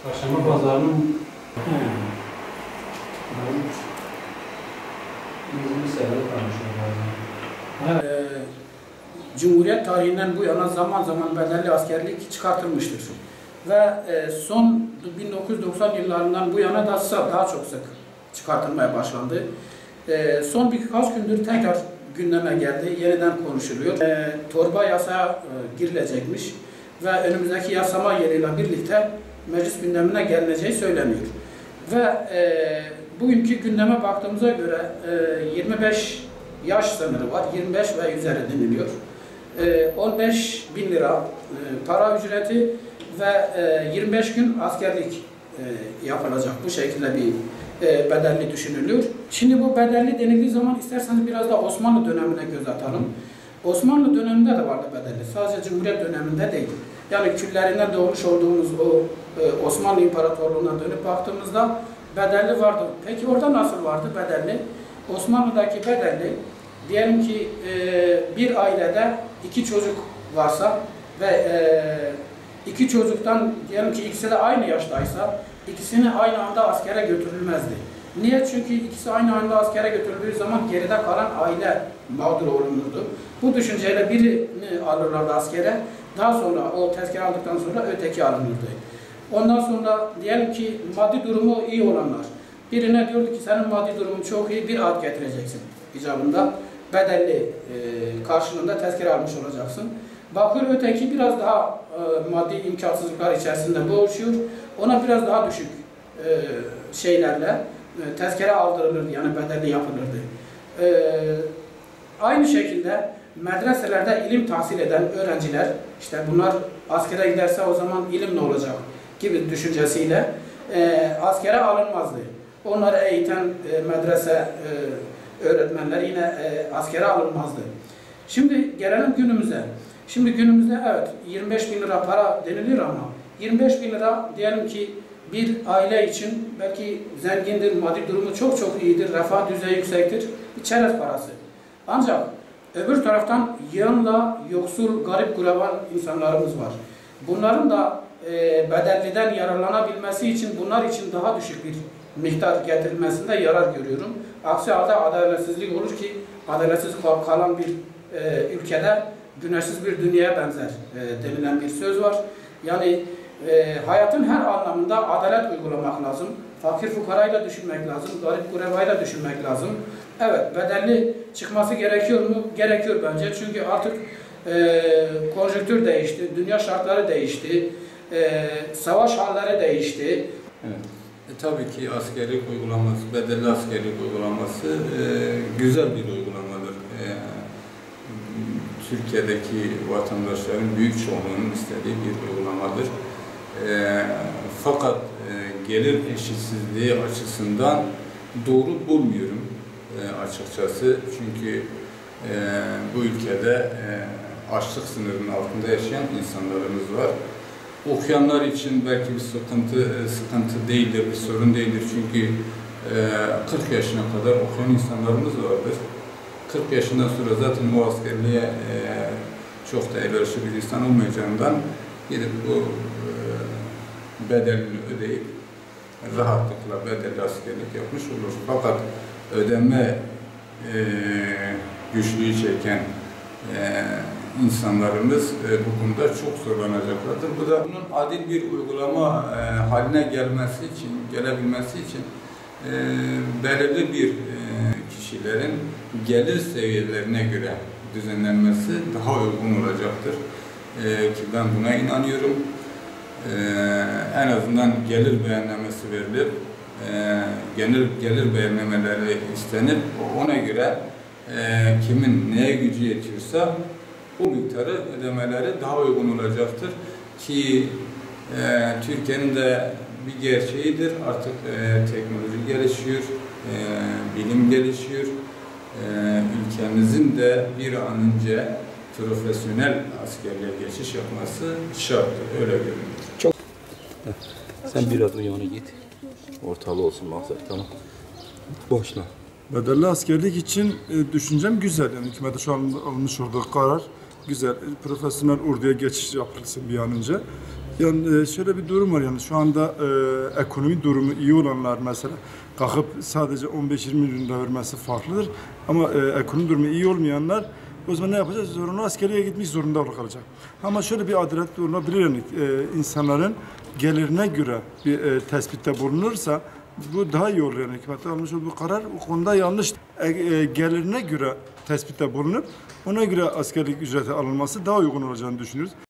Perşembe pazarının Cumhuriyet tarihinden bu yana zaman zaman bedelli askerlik çıkartılmıştır. Ve son 1990 yıllarından bu yana da daha çok sık çıkartılmaya başlandı. Son birkaç gündür tekrar gündeme geldi, yeniden konuşuluyor. Torba yasaya girilecekmiş ve önümüzdeki yasama yeriyle birlikte meclis gündemine gelineceği söyleniyor. Ve bugünkü gündeme baktığımıza göre 25 yaş sınırı var, 25 ve üzeri deniliyor. 15.000 lira para ücreti ve 25 gün askerlik yapılacak. Bu şekilde bir bedelli düşünülüyor. Şimdi bu bedelli denildiği zaman isterseniz biraz da Osmanlı dönemine göz atalım. Osmanlı döneminde de vardı bedelli. Sadece Cumhuriyet döneminde değil. Yani küllerinden doğmuş olduğumuz o Osmanlı İmparatorluğu'na dönüp baktığımızda bedelli vardı. Peki orada nasıl vardı bedelli? Osmanlı'daki bedelli, diyelim ki bir ailede 2 çocuk varsa ve 2 çocuktan diyelim ki ikisi de aynı yaştaysa ikisini aynı anda askere götürülmezdi. Niye? Çünkü ikisi aynı anda askere götürüldüğü zaman geride kalan aile mağdur olunurdu. Bu düşünceyle birini alırlardı askere. Daha sonra o tezkere aldıktan sonra öteki alınırdı. Ondan sonra diyelim ki maddi durumu iyi olanlar. Birine diyordu ki senin maddi durumun çok iyi, bir at getireceksin icabında. Bedelli karşılığında tezkere almış olacaksın. Bakıyor öteki biraz daha maddi imkansızlıklar içerisinde boğuşuyor. Ona biraz daha düşük şeylerle tezkere aldırılırdı, yani bedelli yapılırdı. Aynı şekilde medreselerde ilim tahsil eden öğrenciler, işte bunlar askere giderse o zaman ilim ne olacak gibi düşüncesiyle askere alınmazdı. Onları eğiten medrese öğretmenler yine askere alınmazdı. Şimdi gelelim günümüze. Şimdi günümüzde evet 25.000 lira para deniliyor ama 25.000 lira diyelim ki bir aile için belki zengindir, maddi durumu çok çok iyidir, refah düzeyi yüksektir, bir çerez parası. Ancak öbür taraftan yığınla yoksul, garip gureban insanlarımız var. Bunların da bedelliden yararlanabilmesi için bunlar için daha düşük bir miktar getirilmesinde yarar görüyorum. Aksi halde adaletsizlik olur ki adaletsiz kalan bir ülkede güneşsiz bir dünyaya benzer denilen bir söz var. Yani hayatın her anlamında adalet uygulamak lazım. Fakir fukarayı da düşünmek lazım. Garip gurebayı da düşünmek lazım. Evet, bedelli çıkması gerekiyor mu? Gerekiyor bence. Çünkü artık konjonktür değişti, dünya şartları değişti, savaş halleri değişti. Evet. Tabii ki askerlik uygulaması, bedelli askerlik uygulaması güzel bir uygulamadır. Türkiye'deki vatandaşların büyük çoğunluğunun istediği bir uygulamadır. Fakat gelir eşitsizliği açısından doğru bulmuyorum açıkçası. Çünkü bu ülkede açlık sınırının altında yaşayan insanlarımız var. Okuyanlar için belki bir sıkıntı değildir, bir sorun değildir. Çünkü 40 yaşına kadar okuyan insanlarımız vardır. 40 yaşından sonra zaten o askerliğe çok da elverişli bir insan olmayacağından gidip bu bedelini ödeyip rahatlıkla bedelli askerlik yapmış olur. Fakat ödeme güçlüğü çeken insanlarımız bu konuda çok zorlanacaklardır. Bu da bunun adil bir uygulama haline gelebilmesi için belirli bir kişilerin gelir seviyelerine göre düzenlenmesi daha uygun olacaktır. Ki ben buna inanıyorum. En azından gelir beyannamesi verilip, gelir beyannameleri istenip ona göre kimin neye gücü yetiyorsa bu miktarı ödemeleri daha uygun olacaktır. Ki Türkiye'nin de bir gerçeğidir. Artık teknoloji gelişiyor, bilim gelişiyor. Ülkemizin de bir an önce profesyonel askerliğe geçiş yapması şarttır. Öyle görünüyor. Çok. Sen biraz o yana git. Ortalı olsun maksat, tamam. Başla. Bedelli askerlik için düşüncem güzel. Yani hükümete şu an almış olduğu karar güzel. Profesyonel orduya geçiş yapılsın bir an önce. Yani şöyle bir durum var, yani şu anda ekonomi durumu iyi olanlar mesela kalkıp sadece 15-20 milyon lira vermesi farklıdır. Ama ekonomi durumu iyi olmayanlar o zaman ne yapacağız? Zorunlu askeriye gitmek zorunda kalacak. Ama şöyle bir adalet olabilir, yani insanların gelirine göre bir tespitte bulunursa bu daha iyi olur. Yani hükümetin almış olduğu karar o konuda yanlış. Gelirine göre tespitte bulunup ona göre askerlik ücreti alınması daha uygun olacağını düşünüyoruz.